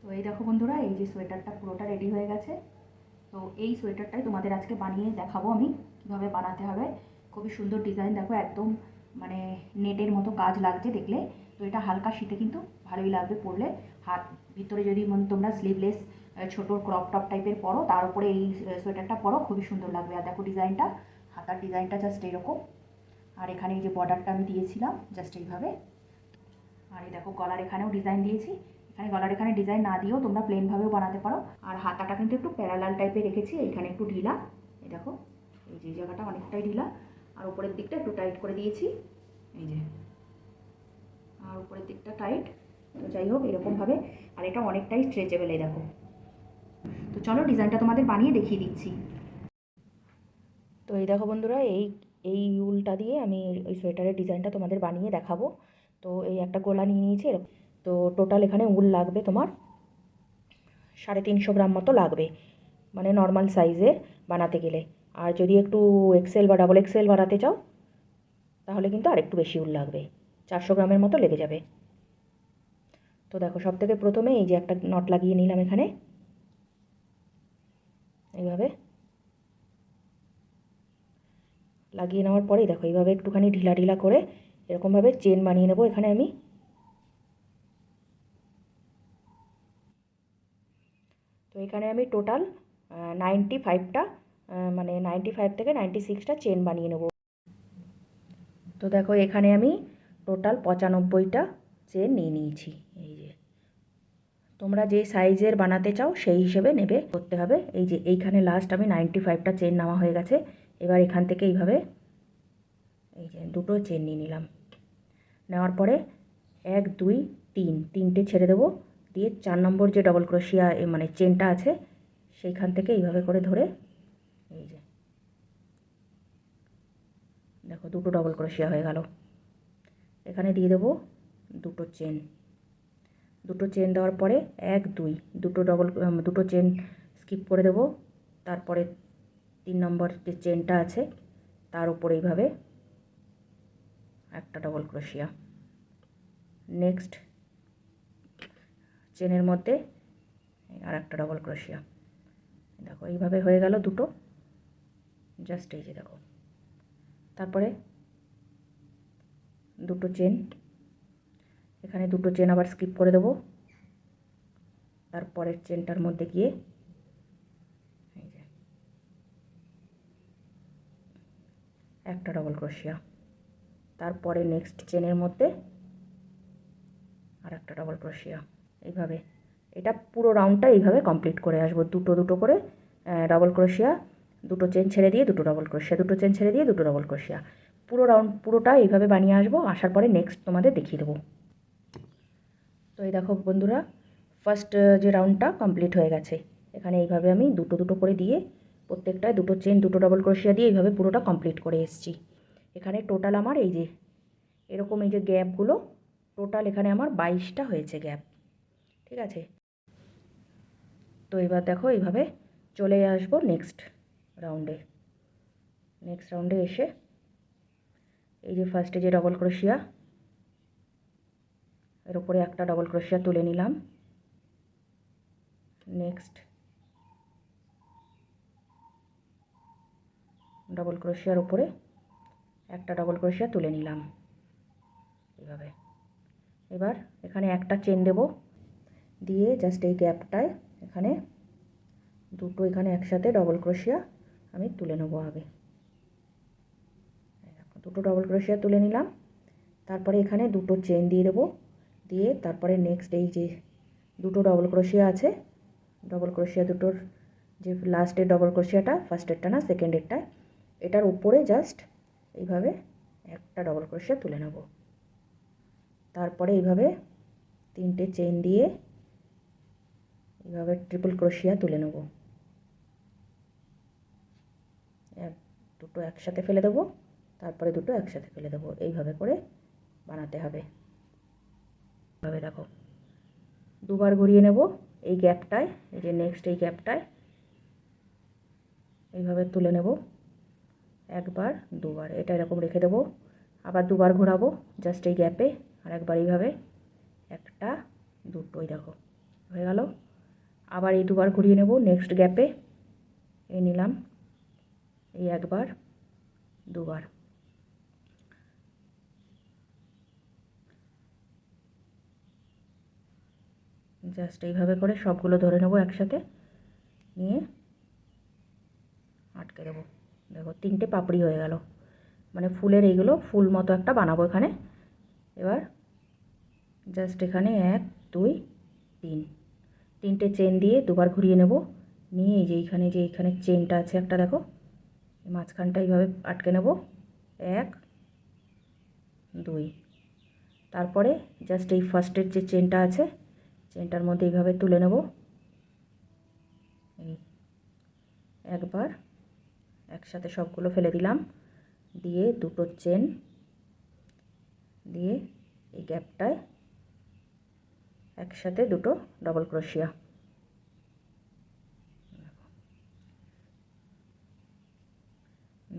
তো এই দেখো বন্ধুরা, এই যে সোয়েটারটা পুরোটা রেডি হয়ে গেছে। তো এই সোয়েটারটাই তোমাদের আজকে বানিয়ে দেখাবো আমি কীভাবে বানাতে হবে। খুবই সুন্দর ডিজাইন, দেখো একদম মানে নেটের মতো কাজ লাগছে দেখলে। তো এটা হালকা শীতে কিন্তু ভালোই লাগবে পরলে। হাত ভিতরে যদি তোমরা স্লিভলেস ছোটো ক্রপ টপ টাইপের পরো, তার উপরে এই সোয়েটারটা পরো, খুবই সুন্দর লাগবে। আর দেখো ডিজাইনটা, হাতার ডিজাইনটা জাস্ট এরকম। আর এখানে এই যে বর্ডারটা আমি দিয়েছিলাম জাস্ট এইভাবে। আর এই দেখো গলার এখানেও ডিজাইন দিয়েছি। এখানে গলার এখানে ডিজাইন না দিয়েও তোমরা প্লেনভাবেও বানাতে পারো। আর হাতাটা কিন্তু একটু প্যারালাল টাইপের রেখেছি, এইখানে একটু ঢিলা। এই দেখো এই যে জায়গাটা অনেকটাই ঢিলা, আর উপরের দিকটা একটু টাইট করে দিয়েছি, এই যে। আর উপরের দিকটা টাইট। তো যাই হোক এরকমভাবে। আর এটা অনেকটাই স্ট্রেচেবল, এই দেখো। তো চলো ডিজাইনটা তোমাদের বানিয়ে দেখিয়ে দিচ্ছি। তো এই দেখো বন্ধুরা, এই উলটা দিয়ে আমি ওই সোয়েটারের ডিজাইনটা তোমাদের বানিয়ে দেখাবো। তো এই একটা গোলা নিয়ে নিয়েছি এরকম। তো টোটাল এখানে উল লাগবে তোমার 350 গ্রাম মতো লাগবে, মানে নর্মাল সাইজের বানাতে গেলে। আর যদি একটু এক্সেল বা ডাবল এক্সেল বানাতে চাও তাহলে কিন্তু আরেকটু বেশি উল লাগবে, 400 গ্রামের মতো লেগে যাবে। তো দেখো সব থেকে প্রথমে এই যে একটা নট লাগিয়ে নিলাম এখানে, এইভাবে লাগিয়ে নেওয়ার পরেই দেখো এইভাবে একটুখানি ঢিলা ঢিলা করে এরকমভাবে চেন বানিয়ে নেবো এখানে আমি। তো এখানে আমি টোটাল 95টা মানে 95 থেকে 96টা চেন বানিয়ে নেব। তো দেখো এখানে আমি টোটাল 95টা চেন নিয়ে নিয়েছি। এই যে তোমরা যে সাইজের বানাতে চাও সেই হিসেবে নেবে, করতে হবে। এই যে এইখানে লাস্ট আমি 95টা চেন নেওয়া হয়ে গেছে। এবার এখান থেকে এইভাবে এই যে দুটো চেন নিয়ে নিলাম। নেওয়ার পরে 1 2 3 তিনটে ছেড়ে দেবো, দিয়ে 4 নম্বর যে ডবল ক্রোশিয়া মানে চেনটা আছে সেইখান থেকে এইভাবে করে ধরে এই যে দেখো দুটো ডবল ক্রোশিয়া হয়ে গেল। এখানে দিয়ে দেবো দুটো চেন। দুটো চেন দেওয়ার পরে 1 2 দুটো চেন স্কিপ করে দেবো। তারপরে 3 নম্বর যে চেনটা আছে তার উপরে এইভাবে একটা ডবল ক্রোশিয়া। নেক্সট চেনের মধ্যে আর একটা ডবল ক্রোশিয়া। দেখো এইভাবে হয়ে গেল দুটো, জাস্ট এই যে দেখো। তারপরে দুটো চেন, এখানে দুটো চেন আবার স্কিপ করে দেবো। তারপরের চেনটার মধ্যে গিয়ে এই যে একটা ডবল ক্রোশিয়া। তারপরে নেক্সট চেনের মধ্যে আর একটা ডবল ক্রোশিয়া। এইভাবে এটা পুরো রাউন্ডটা এইভাবে কমপ্লিট করে আসবো। দুটো দুটো করে ডবল ক্রোশিয়া, দুটো চেন ছেড়ে দিয়ে দুটো ডবল ক্রোশিয়া, দুটো চেন ছেড়ে দিয়ে দুটো ডবল ক্রোশিয়া, পুরো রাউন্ড পুরোটা এইভাবে বানিয়ে আসবো। আসার পরে নেক্সট তোমাদের দেখিয়ে দেবো। তো এই দেখো বন্ধুরা, ফার্স্ট যে রাউন্ডটা কমপ্লিট হয়ে গেছে। এখানে এইভাবে আমি দুটো দুটো করে দিয়ে প্রত্যেকটায় দুটো চেন দুটো ডবল ক্রোশিয়া দিয়ে এইভাবে পুরোটা কমপ্লিট করে এসেছি। এখানে টোটাল আমার এই যে এরকম এই যে গ্যাপগুলো টোটাল এখানে আমার 22টা হয়েছে গ্যাপ, ঠিক আছে। তো এবার দেখো এইভাবে চলে আসবো নেক্সট রাউন্ডে। নেক্সট রাউন্ডে এসে এই যে ফার্স্টে যে ডবল ক্রোশিয়া এর উপরে একটা ডবল ক্রোশিয়া তুলে নিলাম। নেক্সট ডবল ক্রোশিয়ার উপরে একটা ডবল ক্রোশিয়া তুলে নিলাম এইভাবে। এবার এখানে একটা চেন দেব, দিয়ে জাস্ট এই গ্যাপটায় এখানে দুটো এখানে একসাথে ডবল ক্রোশিয়া আমি তুলে নেব আগে। দুটো ডবল ক্রোশিয়া তুলে নিলাম। তারপরে এখানে দুটো চেন দিয়ে দেবো, দিয়ে তারপরে নেক্সট এই যে দুটো ডবল ক্রোশিয়া আছে, ডবল ক্রোশিয়া দুটোর যে লাস্টের ডবল ক্রোশিয়াটা, ফার্স্টেরটা না সেকেন্ডেরটা, এটার উপরে জাস্ট এইভাবে একটা ডবল ক্রোশিয়া তুলে নেব। তারপরে এইভাবে তিনটে চেন দিয়ে এইভাবে ট্রিপল ক্রোশিয়া তুলে নেব। দুটো একসাথে ফেলে দেবো, তারপরে দুটো একসাথে ফেলে দেবো, এইভাবে করে বানাতে হবে। এইভাবে দেখো দুবার ঘুরিয়ে নেব এই গ্যাপটায়, এই যে নেক্সট এই গ্যাপটায় এইভাবে তুলে নেব একবার দুবার, এটা এরকম রেখে দেবো। আবার দুবার ঘোরাবো জাস্ট এই গ্যাপে, আর একবার এইভাবে একটা দুটোই দেখো হয়ে গেল। আবার এই দুবার ঘুরিয়ে নেব নেক্সট গ্যাপে, এই নিলাম, এই একবার দুবার, জাস্ট এইভাবে করে সবগুলো ধরে নেব একসাথে, নিয়ে আটকে দেবো। দেখো 3টে পাপড়ি হয়ে গেল, মানে ফুলের এইগুলো ফুল মতো একটা বানাবো এখানে। এবার জাস্ট এখানে 1 2 3 3টে চেন দিয়ে দুবার ঘুরিয়ে নেব, নিয়ে এই যে এইখানে চেনটা আছে একটা, দেখো মাঝখানটা এইভাবে আটকে নেব 1 2, তারপরে জাস্ট এই ফার্স্টের যে চেনটা আছে চেনটার মধ্যে এইভাবে তুলে নেব, এই একবার একসাথে সবগুলো ফেলে দিলাম, দিয়ে দুটো চেন দিয়ে এই গ্যাপটায় একসাথে দুটো ডবল ক্রোশিয়া।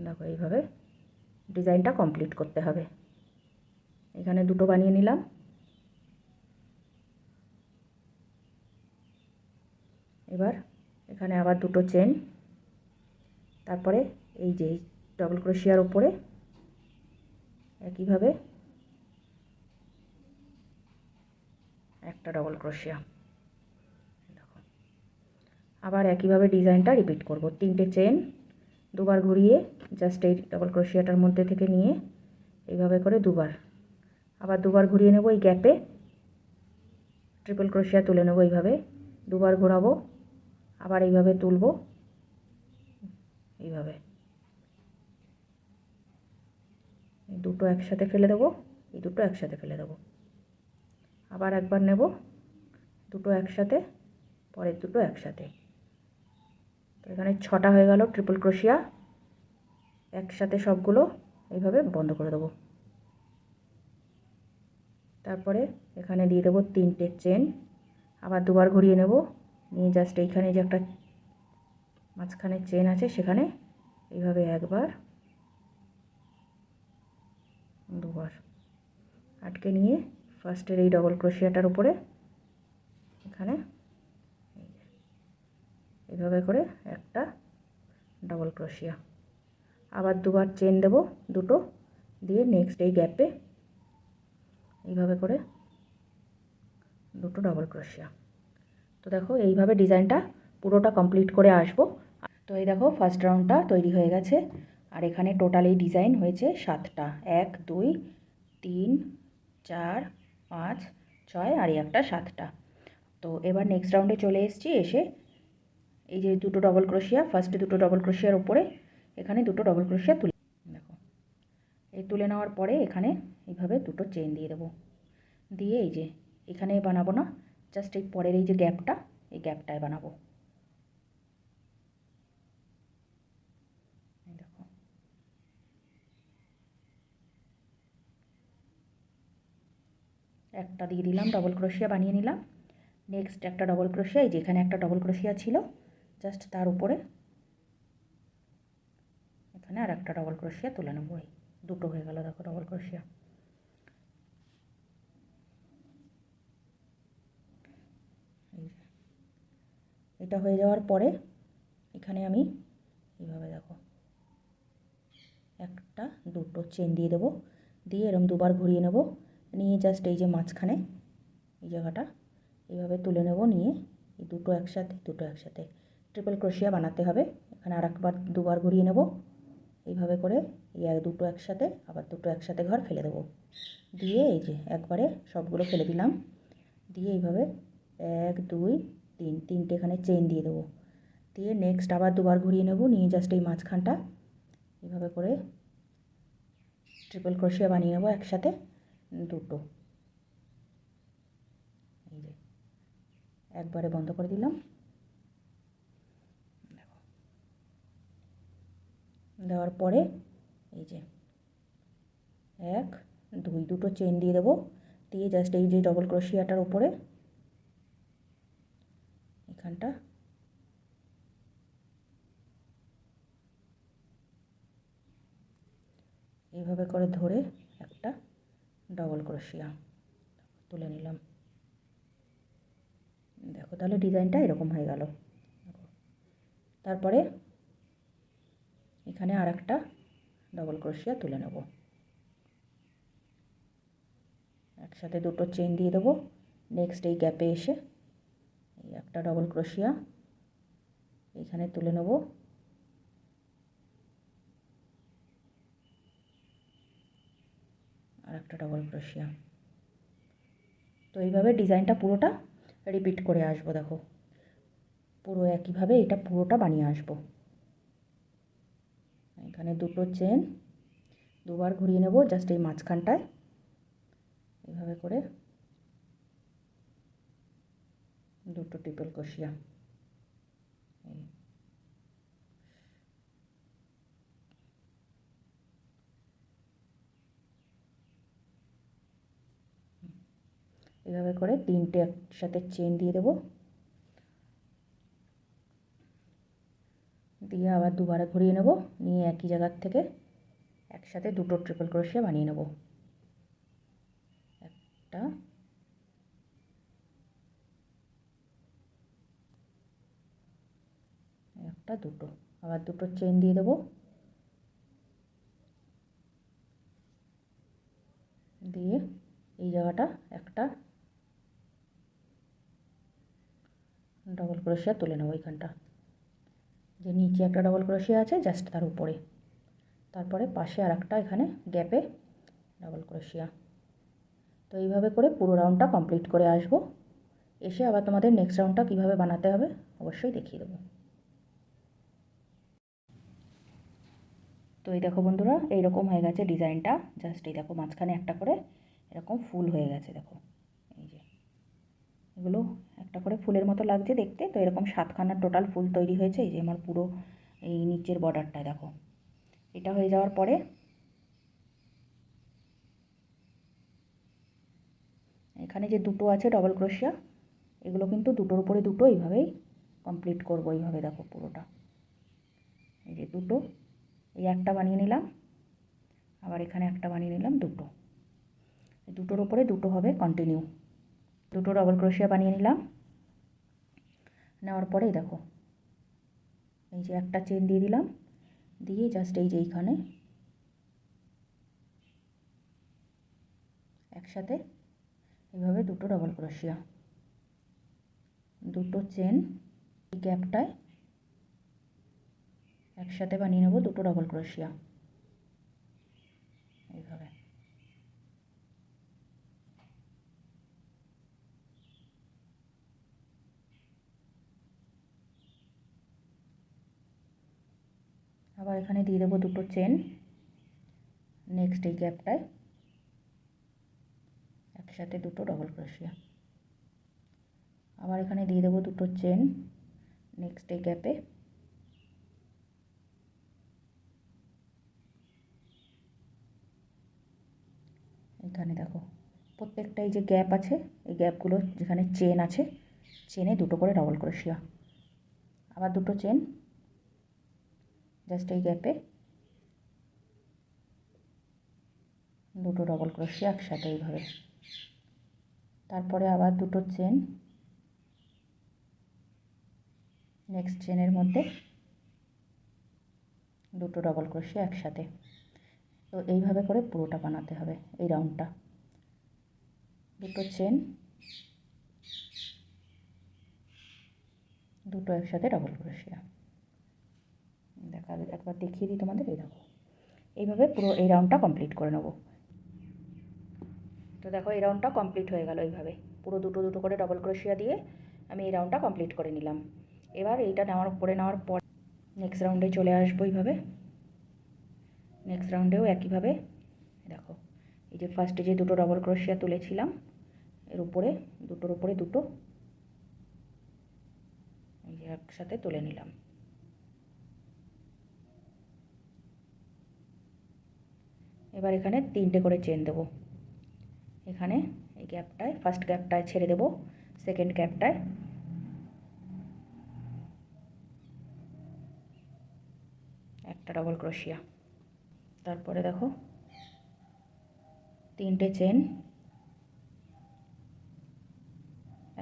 দেখো এইভাবে ডিজাইনটা কমপ্লিট করতে হবে। এখানে দুটো বানিয়ে নিলাম, এবার এখানে আবার দুটো চেন, তারপরে এই যে ডবল ক্রোশিয়ার উপরে একইভাবে একটা ডবল ক্রোশিয়া। দেখো আবার একইভাবে ডিজাইনটা রিপিট করব, 3টে চেন দুবার ঘুরিয়ে জাস্ট এই ডবল ক্রোশিয়াটার মধ্যে থেকে নিয়ে এইভাবে করে দুবার, আবার দুবার ঘুরিয়ে নেব, এই গ্যাপে ট্রিপল ক্রোশিয়া তুলে নেব, এইভাবে দুবার ঘোরাবো, আবার এইভাবে তুলব, এইভাবে এই দুটো একসাথে ফেলে দেবো, এই দুটো একসাথে ফেলে দেবো, আবার একবার নেব, দুটো একসাথে, পরের দুটো একসাথে। তো এখানে 6টা হয়ে গেল ট্রিপল ক্রোশিয়া, একসাথে সবগুলো এইভাবে বন্ধ করে দেবো। তারপরে এখানে দিয়ে দেবো 3টে চেন, আবার দুবার ঘুরিয়ে নেব, নিয়ে জাস্ট এইখানে যে একটা মাঝখানে চেন আছে সেখানে এইভাবে একবার দুবার আটকে নিয়ে ফার্স্টের এই ডবল ক্রোশিয়াটার উপরে এখানে এইভাবে করে একটা ডবল ক্রোশিয়া, আবার দুবার চেন দেব দুটো, দিয়ে নেক্সট এই গ্যাপে এইভাবে করে দুটো ডবল ক্রোশিয়া। তো দেখো এইভাবে ডিজাইনটা পুরোটা কমপ্লিট করে আসবো। তো এই দেখো ফার্স্ট রাউন্ডটা তৈরি হয়ে গেছে, আর এখানে টোটাল এই ডিজাইন হয়েছে 7টা, 1 2 3 4 5 6 আর এই একটা 7টা। তো এবার নেক্সট রাউন্ডে চলে এসেছি, এসে এই যে দুটো ডবল ক্রোশিয়া, ফার্স্টে দুটো ডবল ক্রোশিয়ার উপরে এখানে দুটো ডবল ক্রোশিয়া তুলে দেখো, এই তুলে নেওয়ার পরে এখানে এইভাবে দুটো চেন দিয়ে দেবো, দিয়ে এই যে এখানে বানাবো না, জাস্ট এই পরের এই যে গ্যাপটা, এই গ্যাপটায় বানাবো। দেখো একটা দিয়ে দিলাম, ডবল ক্রোশিয়া বানিয়ে নিলাম, নেক্সট একটা ডবল ক্রোশিয়া, এই যে এখানে একটা ডবল ক্রোশিয়া ছিল জাস্ট তার উপরে এখানে আর একটা ডবল ক্রোশিয়া তুলে নেবো, এই দুটো হয়ে গেল দেখো ডবল ক্রোশিয়া। এটা হয়ে যাওয়ার পরে এখানে আমি এইভাবে দেখো একটা দুটো চেন দিয়ে দেবো, দিয়ে এরকম দুবার ঘুরিয়ে নেব, নিয়ে জাস্ট এই যে মাঝখানে এই জায়গাটা এইভাবে তুলে নেব, নিয়ে এই দুটো একসাথে দুটো একসাথে ট্রিপল ক্রোশিয়া বানাতে হবে। এখানে আর একবার দুবার ঘুরিয়ে নেব, এইভাবে করে এই দুটো একসাথে আবার দুটো একসাথে ঘর ফেলে দেবো, দিয়ে এই যে একবারে সবগুলো ফেলে দিলাম, দিয়ে এইভাবে 1 2 3 3টে এখানে চেন দিয়ে দেবো, দিয়ে নেক্সট আবার দুবার ঘুরিয়ে নেব, নিয়ে জাস্ট এই মাঝখানটা এইভাবে করে ট্রিপল ক্রোশিয়া বানিয়ে নেব একসাথে দুটো, এই যে একবারে বন্ধ করে দিলাম। দেওয়ার পরে এই যে 1 2 দুটো চেন দিয়ে দেবো, দিয়ে জাস্ট এই যে ডবল ক্রোশিয়াটার উপরে এখানটা এইভাবে করে ধরে একটা ডবল ক্রোশিয়া তুলে নিলাম, দেখো তাহলে ডিজাইনটা এরকম হয়ে গেল। তারপরে এখানে আর একটা ডবল ক্রোশিয়া তুলে নেব, একসাথে দুটো চেন দিয়ে দেবো। নেক্সট এই গ্যাপে এসে এই একটা ডবল ক্রোশিয়া এখানে তুলে নেব, আর একটা ডবল ক্রোশিয়া। তো এইভাবে ডিজাইনটা পুরোটা রিপিট করে আসবো। দেখো পুরো একইভাবে এটা পুরোটা বানিয়ে আসবো। এখানে দুটো চেন দুবার ঘুরিয়ে নেব জাস্ট এই মাঝখানটায়, এইভাবে করে দুটো ট্রিপল ক্রোশিয়া। এইভাবে করে তিনটে একসাথে চেন দিয়ে দেবো, দিয়ে আবার দুবারে ঘুরিয়ে নেব, নিয়ে একই জায়গার থেকে একসাথে দুটো ট্রিপল ক্রোশিয়া বানিয়ে নেব। একটা, একটা, দুটো, আবার দুটো চেন দিয়ে দেবো, দিয়ে এই জায়গাটা একটা ডবল ক্রোশিয়া তুলে নেব। এইখানটা যে নিচে একটা ডবল ক্রোশিয়া আছে জাস্ট তার উপরে, তারপরে পাশে আর একটা এখানে গ্যাপে ডবল ক্রোশিয়া। তো এইভাবে করে পুরো রাউন্ডটা কমপ্লিট করে আসব। এসে আবার তোমাদের নেক্সট রাউন্ডটা কীভাবে বানাতে হবে অবশ্যই দেখিয়ে দেবো। তো এই দেখো বন্ধুরা, এইরকম হয়ে গেছে ডিজাইনটা। জাস্ট এই দেখো মাঝখানে একটা করে এরকম ফুল হয়ে গেছে। দেখো এই যে এগুলো একটা করে ফুলের মতো লাগছে দেখতে। তো এরকম 7খানা টোটাল ফুল তৈরি হয়েছে। এই যে আমার পুরো এই নিচের বর্ডারটা দেখো। এটা হয়ে যাওয়ার পরে এখানে যে দুটো আছে ডবল ক্রোশিয়া, এগুলো কিন্তু দুটোর উপরে দুটো এইভাবেই কমপ্লিট করব। এইভাবে দেখো পুরোটা, এই যে দুটো, এই একটা বানিয়ে নিলাম, আবার এখানে একটা বানিয়ে নিলাম, দুটো, দুটোর উপরে দুটো হবে কন্টিনিউ। দুটো ডবল ক্রোশিয়া বানিয়ে নিলাম, নেওয়ার পরেই দেখো এই যে একটা চেন দিয়ে দিলাম, দিয়ে জাস্ট এই যে এইখানে একসাথে এইভাবে দুটো ডবল ক্রোশিয়া, দুটো চেন এই গ্যাপটায় একসাথে বানিয়ে নেব দুটো ডবল ক্রোশিয়া এইভাবে। আবার এখানে দিয়ে দেবো দুটো চেন, নেক্সট এই গ্যাপটায় একসাথে দুটো ডবল ক্রোশিয়া, আবার এখানে দিয়ে দেবো দুটো চেন, নেক্সট এই গ্যাপে এখানে দেখো প্রত্যেকটা এই যে গ্যাপ আছে এই গ্যাপগুলো যেখানে চেন আছে চেনে দুটো করে ডবল ক্রোশিয়া, আবার দুটো চেন জাস্ট এই গ্যাপে দুটো ডবল ক্রোশিয়া একসাথে এইভাবে, তারপরে আবার দুটো চেন, নেক্সট চেনের মধ্যে দুটো ডবল ক্রোশিয়া একসাথে। তো এইভাবে করে পুরোটা বানাতে হবে এই রাউন্ডটা। দুটো চেন, দুটো একসাথে ডবল ক্রোশিয়া। দেখা একবার দেখিয়ে দিই তোমাদের, এই দেখো এইভাবে পুরো এই রাউন্ডটা কমপ্লিট করে নেব। তো দেখো এই রাউন্ডটা কমপ্লিট হয়ে গেল। এইভাবে পুরো দুটো দুটো করে ডবল ক্রোশিয়া দিয়ে আমি এই রাউন্ডটা কমপ্লিট করে নিলাম। এবার এইটা নেওয়ার পর নেক্সট রাউন্ডে চলে আসবো। এইভাবে নেক্সট রাউন্ডেও একইভাবে দেখো এই যে ফার্স্টে যে দুটো ডবল ক্রোশিয়া তুলেছিলাম এর উপরে দুটোর উপরে দুটো এই যে একসাথে তুলে নিলাম। এবার এখানে তিনটে করে চেন দেবো। এখানে এই গ্যাপটায় ফার্স্ট গ্যাপটায় ছেড়ে দেবো, সেকেন্ড গ্যাপটায় একটা ডবল ক্রোশিয়া, তারপরে দেখো তিনটে চেন,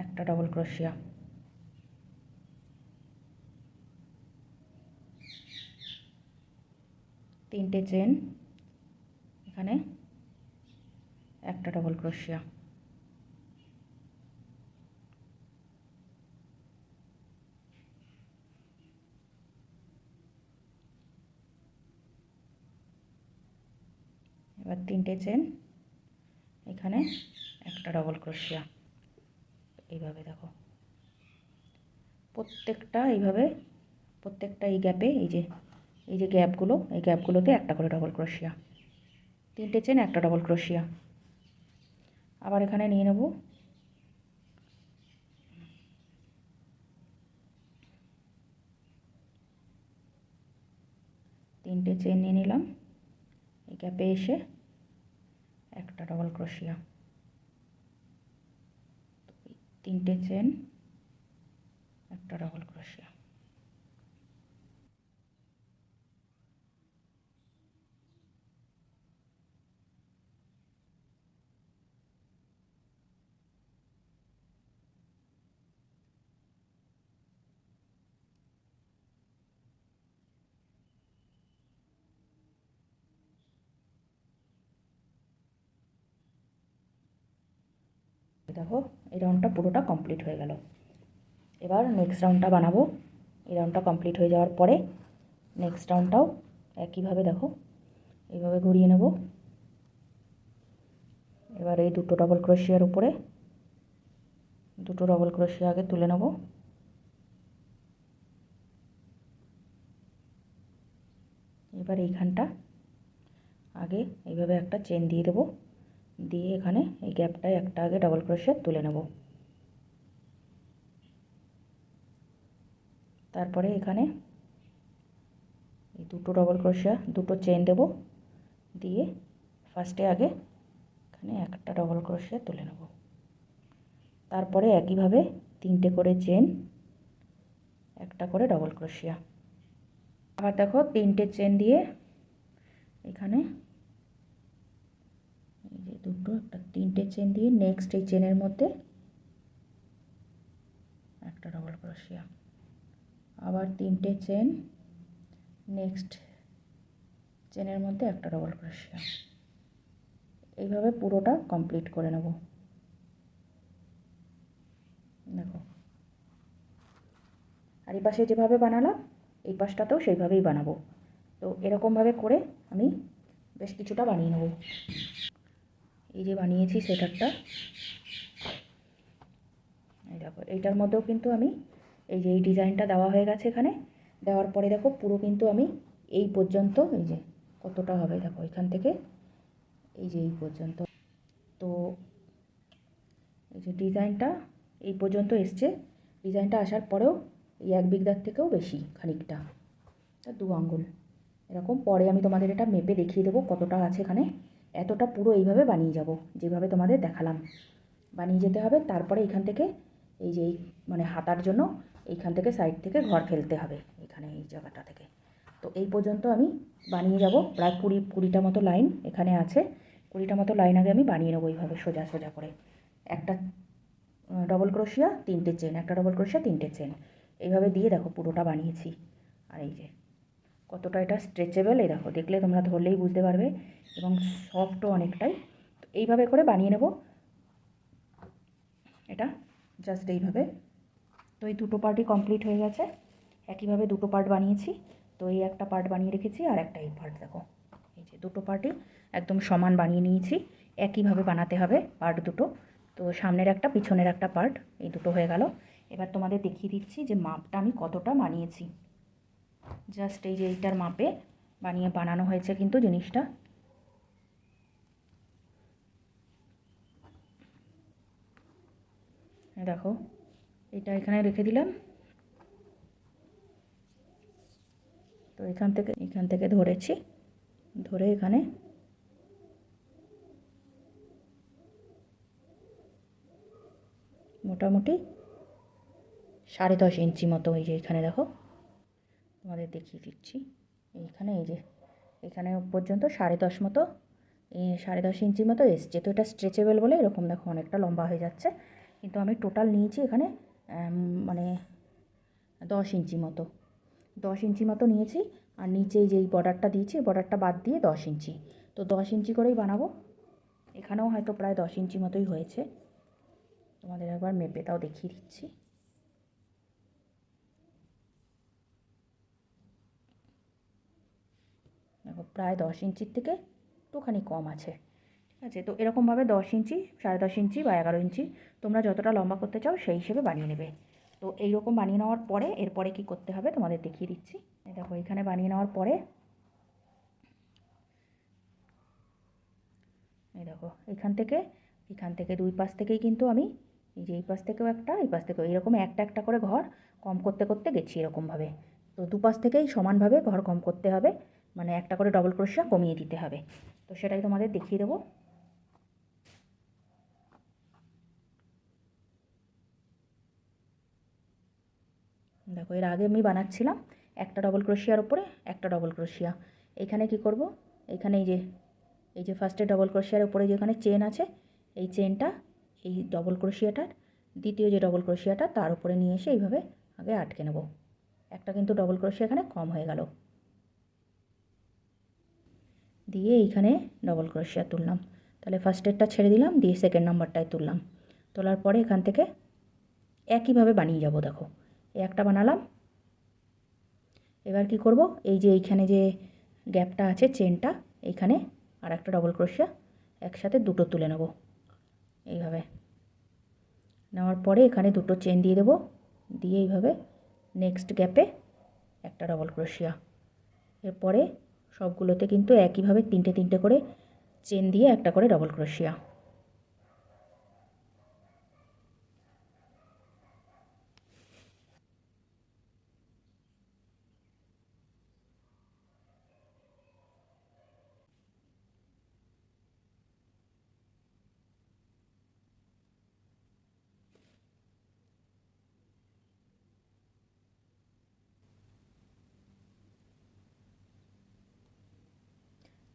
একটা ডবল ক্রোশিয়া, 3টে চেন, এখানে একটা ডবল ক্রোশিয়া, এবার 3টে চেন, এখানে একটা ডবল ক্রোশিয়া। এইভাবে দেখো প্রত্যেকটা এইভাবে, প্রত্যেকটা এই গ্যাপে, এই যে গ্যাপগুলো, এই গ্যাপগুলোতে একটা করে ডবল ক্রোশিয়া, 3টে চেন, একটা ডবল ক্রোশিয়া। আবার এখানে নিয়ে নেব 3টে চেন নিয়ে নিলাম, এই গ্যাপে এসে একটা ডবল ক্রোশিয়া, 3টে চেন, একটা ডবল ক্রোশিয়া। দেখো এই রাউন্ডটা পুরোটা কমপ্লিট হয়ে গেল। এবার নেক্সট রাউন্ডটা বানাবো। এই রাউন্ডটা কমপ্লিট হয়ে যাওয়ার পরে নেক্সট রাউন্ডটাও একইভাবে দেখো এইভাবে ঘুরিয়ে নেব। এবার এই দুটো ডবল ক্রোশিয়ার উপরে দুটো ডবল ক্রোশিয়া আগে তুলে নেব, এবার এইখানটা আগে এইভাবে একটা চেন দিয়ে দেবো, দিয়ে এখানে এই গ্যাপটায় একটা আগে ডবল ক্রোশিয়া তুলে নেব। তারপরে এখানে এই দুটো ডবল ক্রোশিয়া, দুটো চেন দেব, দিয়ে ফার্স্টে আগে এখানে একটা ডবল ক্রোশিয়া তুলে নেব। তারপরে একইভাবে 3টে করে চেন, একটা করে ডবল ক্রোশিয়া। আবার দেখো 3টে চেন দিয়ে এখানে এই যে দুটো, একটা 3টে চেন দিয়ে নেক্সট এই চেনের মধ্যে একটা ডবল ক্রোশিয়া, আবার 3টে চেন, নেক্সট চেনের মধ্যে একটা ডবল ক্রোশিয়া। এইভাবে পুরোটা কমপ্লিট করে নেব। দেখো আর এই পাশে যেভাবে বানালাম এই পাশটাতেও সেইভাবেই বানাবো। তো এরকমভাবে করে আমি বেশ কিছুটা বানিয়ে নেব। এই যে বানিয়েছি সেটারটা, এই দেখো এইটার মধ্যেও কিন্তু আমি এই যে এই ডিজাইনটা দেওয়া হয়ে গেছে এখানে, দেওয়ার পরে দেখো পুরো কিন্তু আমি এই পর্যন্ত, এই যে কতটা হবে দেখো এখান থেকে এই যে এই পর্যন্ত, তো এই যে ডিজাইনটা এই পর্যন্ত এসছে। ডিজাইনটা আসার পরেও এই 1 বিঘার থেকেও বেশি খানিকটা, 2 আঙ্গুল এরকম। পরে আমি তোমাদের এটা মেপে দেখিয়ে দেবো কতটা আছে এখানে। এতটা পুরো এইভাবে বানিয়ে যাব, যেভাবে তোমাদের দেখালাম বানিয়ে যেতে হবে। তারপরে এখান থেকে এই যে মানে হাতার জন্য এইখান থেকে সাইড থেকে ঘর ফেলতে হবে, এখানে এই জায়গাটা থেকে। তো এই পর্যন্ত আমি বানিয়ে যাব। প্রায় 20টা মতো লাইন এখানে আছে, 20টা মতো লাইন আগে আমি বানিয়ে নেবো এইভাবে সোজা সোজা করে। একটা ডবল ক্রোশিয়া, 3টে চেন, একটা ডবল ক্রোশিয়া, 3টে চেন, এইভাবে দিয়ে দেখো পুরোটা বানিয়েছি। আর এই যে কতটা এটা স্ট্রেচেবল, এই দেখো দেখলে তোমরা ধরলেই বুঝতে পারবে, এবং সফটও অনেকটাই। তো এইভাবে করে বানিয়ে নেব এটা, জাস্ট এইভাবে। তো এই দুটো পার্টই কমপ্লিট হয়ে গেছে, একইভাবে দুটো পার্ট বানিয়েছি। তো এই একটা পার্ট বানিয়ে রেখেছি, আর একটা এই পার্ট দেখো, এই যে দুটো পার্টই একদম সমান বানিয়ে নিয়েছি। একইভাবে বানাতে হবে পার্ট দুটো। তো সামনের একটা পিছনের একটা পার্ট, এই দুটো হয়ে গেল। এবার তোমাদের দেখিয়ে দিচ্ছি যে মাপটা আমি কতটা বানিয়েছি। জাস্ট এই যে এইটার মাপে বানানো হয়েছে কিন্তু জিনিসটা। দেখো এটা এখানে রেখে দিলাম। তো এখান থেকে ধরেছি, ধরে এখানে মোটামুটি 10.5 ইঞ্চি মতো, এই যে এখানে দেখো তোমাদের দেখিয়ে দিচ্ছি, এইখানে এই যে এখানে পর্যন্ত 10.5 মতো, 10.5 ইঞ্চি মতো এসছে। তো এটা স্ট্রেচেবল বলে এরকম দেখো অনেকটা লম্বা হয়ে যাচ্ছে, কিন্তু আমি টোটাল নিয়েছি এখানে মানে 10 ইঞ্চি মতো, 10 ইঞ্চি মতো নিয়েছি। আর নিচে যেই বর্ডারটা দিয়েছি বর্ডারটা বাদ দিয়ে 10 ইঞ্চি। তো 10 ইঞ্চি করেই বানাবো। এখানেও হয়তো প্রায় 10 ইঞ্চি মতোই হয়েছে। তোমাদের একবার মেপে তাও দেখিয়ে দিচ্ছি। দেখো প্রায় 10 ইঞ্চির থেকে একটুখানি কম আছে। ঠিক আছে, তো এরকমভাবে 10 ইঞ্চি, 10.5 ইঞ্চি বা 11 ইঞ্চি তোমরা যতটা লম্বা করতে চাও সেই হিসেবে বানিয়ে নেবে। তো এইরকম বানিয়ে নেওয়ার পরে এরপরে কি করতে হবে তোমাদের দেখিয়ে দিচ্ছি। দেখো এখানে বানিয়ে নেওয়ার পরে এই দেখো এখান থেকে দুই পাশ থেকেই কিন্তু আমি এই যে এই পাশ থেকেও একটা, এই পাশ থেকেও এরকম একটা একটা করে ঘর কম করতে করতে গেছি এরকমভাবে। তো দুপাশ থেকেই সমানভাবে ঘর কম করতে হবে, মানে একটা করে ডবল ক্রোশা কমিয়ে দিতে হবে। তো সেটাই তোমাদের দেখিয়ে দেবো। দেখো এর আগে আমি বানাচ্ছিলাম একটা ডবল ক্রোশিয়ার উপরে একটা ডবল ক্রোশিয়া। এখানে কি করব, এখানে এই যে ফার্স্টে ডবল ক্রোশিয়ার উপরে যেখানে চেন আছে এই চেনটা এই ডবল ক্রোশিয়াটার দ্বিতীয় যে ডবল ক্রোশিয়াটা তার উপরে নিয়ে এসে এইভাবে আগে আটকে নেব। একটা কিন্তু ডবল ক্রোশিয়া এখানে কম হয়ে গেল, দিয়ে এইখানে ডবল ক্রোশিয়া তুললাম। তাহলে ফার্স্টেরটা ছেড়ে দিলাম, দিয়ে সেকেন্ড নাম্বারটায় তুললাম। তোলার পরে এখান থেকে একইভাবে বানিয়ে যাব। দেখো এই একটা বানালাম। এবার কি করব, এই যে এইখানে যে গ্যাপটা আছে চেনটা এইখানে আর একটা ডবল ক্রোশিয়া একসাথে দুটো তুলে নেব। এইভাবে নেওয়ার পরে এখানে দুটো চেন দিয়ে দেবো, দিয়ে এইভাবে নেক্সট গ্যাপে একটা ডবল ক্রোশিয়া। এরপরে সবগুলোতে কিন্তু একইভাবে তিনটে তিনটে করে চেন দিয়ে একটা করে ডবল ক্রোশিয়া।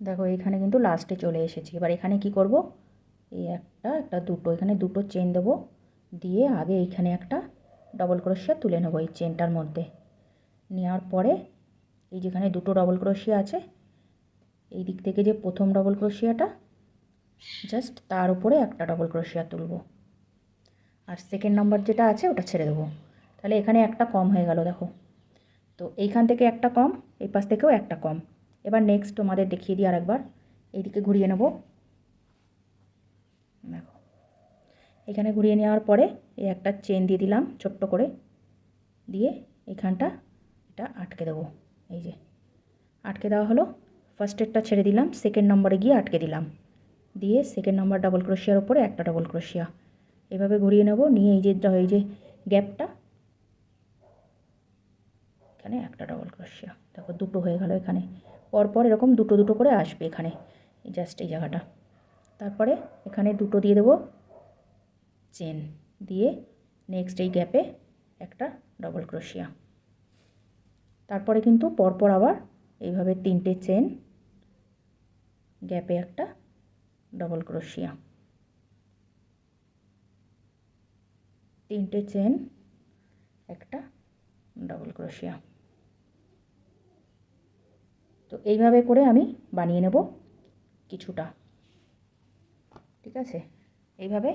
দেখো এখানে কিন্তু লাস্টে চলে এসেছি। এবার এখানে কি করব, এই একটা দুটো এখানে দুটো চেন দেবো, দিয়ে আগে এইখানে একটা ডবল ক্রোশিয়া তুলে নেবো এই চেনটার মধ্যে। নেওয়ার পরে এই যেখানে দুটো ডবল ক্রোশিয়া আছে এই দিক থেকে যে প্রথম ডবল ক্রোশিয়াটা জাস্ট তার উপরে একটা ডবল ক্রোশিয়া তুলব, আর সেকেন্ড নাম্বার যেটা আছে ওটা ছেড়ে দেবো। তাহলে এখানে একটা কম হয়ে গেল। দেখো তো এইখান থেকে একটা কম, এই পাশ থেকেও একটা কম। এবার নেক্সট তোমাদের দেখিয়ে দিই আরেকবার। এইদিকে ঘুরিয়ে নেব। দেখো এখানে ঘুরিয়ে নেওয়ার পরে এই একটা চেন দিয়ে দিলাম ছোট্ট করে, দিয়ে এখানটা এটা আটকে দেবো। এই যে আটকে দেওয়া হলো। ফার্স্টেরটা ছেড়ে দিলাম, সেকেন্ড নম্বরে গিয়ে আটকে দিলাম, দিয়ে সেকেন্ড নম্বর ডবল ক্রোশিয়ার ওপরে একটা ডবল ক্রোশিয়া এভাবে ঘুরিয়ে নেব। নিয়ে এই যে গ্যাপটা এখানে একটা ডবল ক্রোশিয়া। দেখো দুটো হয়ে গেল। এখানে পরপর এরকম দুটো দুটো করে আসবে এখানে জাস্ট এই জায়গাটা। তারপরে এখানে দুটো দিয়ে দেবো চেন, দিয়ে নেক্সট এই গ্যাপে একটা ডবল ক্রোশিয়া। তারপরে কিন্তু পরপর আবার এইভাবে তিনটে চেন, গ্যাপে একটা ডবল ক্রোশিয়া, তিনটে চেন একটা ডবল ক্রোশিয়া। তো এইভাবে করে আমি বানিয়ে নেব কিছুটা। ঠিক আছে, এইভাবে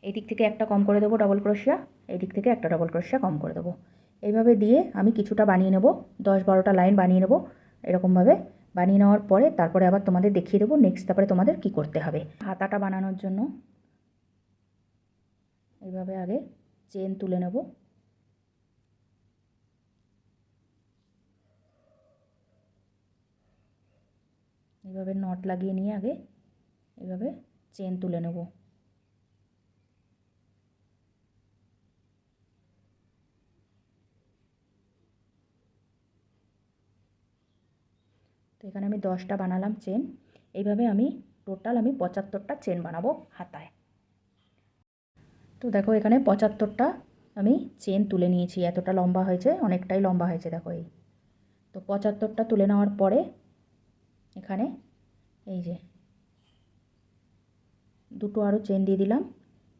এই দিক থেকে একটা কম করে দেবো ডবল ক্রোশিয়া, এই দিক থেকে একটা ডবল ক্রোশিয়া কম করে দেবো। এইভাবে দিয়ে আমি কিছুটা বানিয়ে নেব, 10-12টা লাইন বানিয়ে নেব। এরকমভাবে বানিয়ে নেওয়ার পরে তারপরে আবার তোমাদের দেখিয়ে দেবো নেক্সট তারপরে তোমাদের কি করতে হবে। হাতাটা বানানোর জন্য এইভাবে আগে চেন তুলে নেব। এইভাবে নট লাগিয়ে নিয়ে আগে এইভাবে চেন তুলে নেব। তো এখানে আমি 10টা বানালাম চেন। এইভাবে আমি টোটাল 75টা চেন বানাবো হাতায়। তো দেখো এখানে 75টা আমি চেন তুলে নিয়েছি। এতটা লম্বা হয়েছে, অনেকটাই লম্বা হয়েছে দেখো। এই তো 75টা তুলে নেওয়ার পরে এখানে এই যে দুটো আরও চেন দিয়ে দিলাম,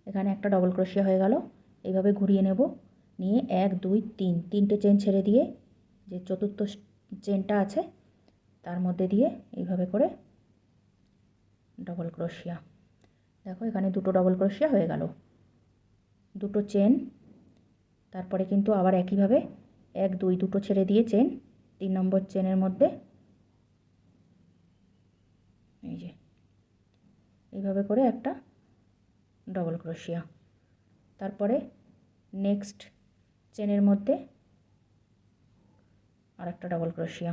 এখানে একটা ডবল ক্রোশিয়া হয়ে গেল। এইভাবে ঘুরিয়ে নেব, নিয়ে 1 2 3 তিনটে চেন ছেড়ে দিয়ে যে চতুর্থ চেনটা আছে তার মধ্যে দিয়ে এইভাবে করে ডবল ক্রোশিয়া। দেখো এখানে দুটো ডবল ক্রোশিয়া হয়ে গেল, দুটো চেন। তারপরে কিন্তু আবার একইভাবে 1 2 দুটো ছেড়ে দিয়ে চেন, 3 নম্বর চেনের মধ্যে এই যে এইভাবে করে একটা ডবল ক্রোশিয়া। তারপরে নেক্সট চেনের মধ্যে আর একটা ডবল ক্রোশিয়া,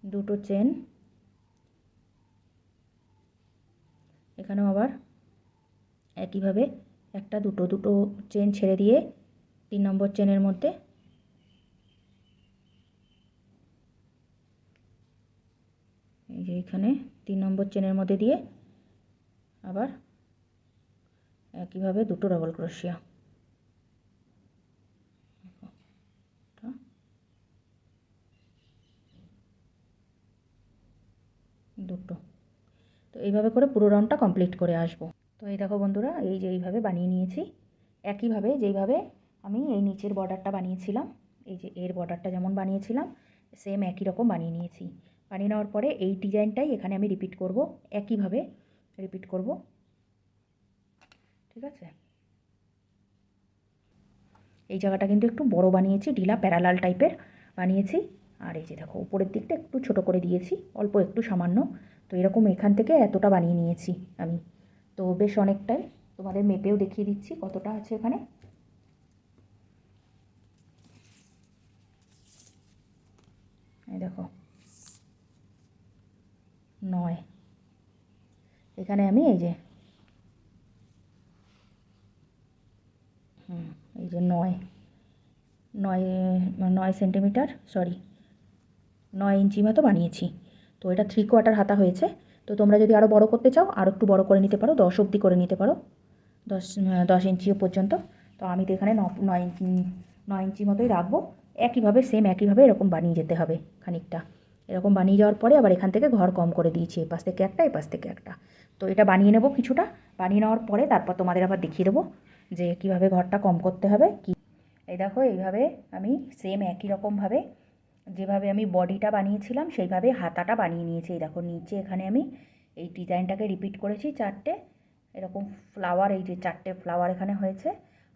দুটো চেন, এখানেও আবার একইভাবে একটা দুটো দুটো চেন ছেড়ে দিয়ে 3 নম্বর চেনের মধ্যে এই যে এখানে 3 নম্বর চেনের মধ্যে দিয়ে আবার একইভাবে দুটো ডবল ক্রোশিয়া। দুটো। তো এইভাবে করে পুরো রাউন্ডটা কমপ্লিট করে আসবো। তো এই দেখো বন্ধুরা, এই যে এইভাবে বানিয়ে নিয়েছি, একইভাবে যেইভাবে আমি এই নিচের বর্ডারটা বানিয়েছিলাম, এই যে এর বর্ডারটা যেমন বানিয়েছিলাম সেম একই রকম বানিয়ে নিয়েছি। বানিয়ে নেওয়ার পরে এই ডিজাইনটাই এখানে আমি রিপিট করব, একইভাবে রিপিট করব, ঠিক আছে। এই জায়গাটা কিন্তু একটু বড় বানিয়েছি, ঢিলা প্যারালাল টাইপের বানিয়েছি। আর এই যে দেখো উপরের দিকটা একটু ছোট করে দিয়েছি, অল্প একটু সামান্য। তো এরকম এখান থেকে এতটা বানিয়ে নিয়েছি আমি। তো বেশ অনেকটাই, তোমাদের মেপেও দেখিয়ে দিচ্ছি কতটা আছে এখানে। এই দেখো 9, এখানে আমি এই যে এই যে 9 সেন্টিমিটার, সরি 9 ইঞ্চি মতো বানিয়েছি। তো এটা 3/4 হাতা হয়েছে। তো তোমরা যদি আরও বড় করতে চাও আরও একটু বড় করে নিতে পারো, 10 অবধি করে নিতে পারো, 10 ইঞ্চিও পর্যন্ত। তো আমি তো এখানে 9 ইঞ্চি মতোই রাখবো। একইভাবে সেম একইভাবে এরকম বানিয়ে যেতে হবে খানিকটা। এরকম বানিয়ে যাওয়ার পরে আবার এখান থেকে ঘর কম করে দিয়েছি, এপাশ থেকে একটা এপাশ থেকে একটা। তো এটা বানিয়ে নেব কিছুটা, বানিয়ে নেওয়ার পরে তারপর তোমাদের আবার দেখিয়ে দেবো যে কীভাবে ঘরটা কম করতে হবে কি। এই দেখো এইভাবে আমি সেম একই রকমভাবে যেভাবে আমি বডিটা বানিয়েছিলাম সেইভাবে হাতাটা বানিয়ে নিয়েছি। এই দেখো নিচে এখানে আমি এই ডিজাইনটাকে রিপিট করেছি 4টে এরকম ফ্লাওয়ার, এই যে 4টে ফ্লাওয়ার এখানে হয়েছে।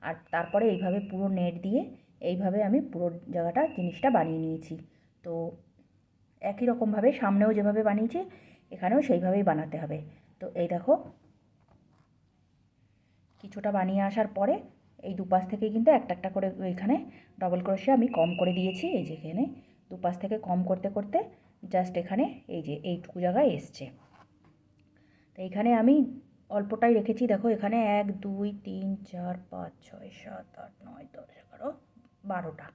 আর তারপরে এইভাবে পুরো নেট দিয়ে এইভাবে আমি পুরো জায়গাটা জিনিসটা বানিয়ে নিয়েছি। তো একই রকমভাবে সামনেও যেভাবে বানিয়েছি এখানেও সেইভাবেই বানাতে হবে। তো এই দেখো কিছুটা বানিয়ে আসার পরে এই দুপাশ থেকে কিন্তু একটা একটা করে এখানে ডবল ক্রোশে আমি কম করে দিয়েছি। এই যে এখানে দুপাশ থেকে কম করতে করতে জাস্ট এখানে এই যে এইটুকু জায়গায় এসছে। তো এইখানে আমি অল্পটাই রেখেছি, দেখো এখানে 1 2 3 4 5 6 7 8 9 10 11 12টা,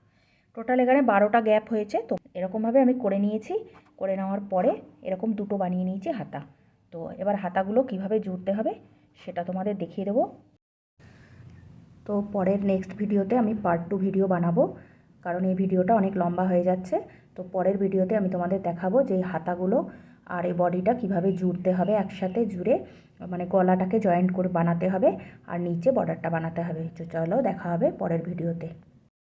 টোটাল এখানে 12টা গ্যাপ হয়েছে। তো এরকমভাবে আমি করে নিয়েছি, করে নেওয়ার পরে এরকম দুটো বানিয়ে নিয়েছি হাতা। তো এবার হাতাগুলো কিভাবে জুড়তে হবে সেটা তোমাদের দেখিয়ে দেবো। তো পরের নেক্সট ভিডিওতে আমি পার্ট 2 ভিডিও বানাবো, কারণ এই ভিডিওটা অনেক লম্বা হয়ে যাচ্ছে। তো পরের ভিডিওতে আমি তোমাদের দেখাবো যে হাতাগুলো আর এই বডিটা কিভাবে জুড়তে হবে, একসাথে জুড়ে মানে গলাটাকে জয়েন্ট করে বানাতে হবে আর নিচে বর্ডারটা বানাতে হবে। চলো দেখা হবে পরের ভিডিওতে।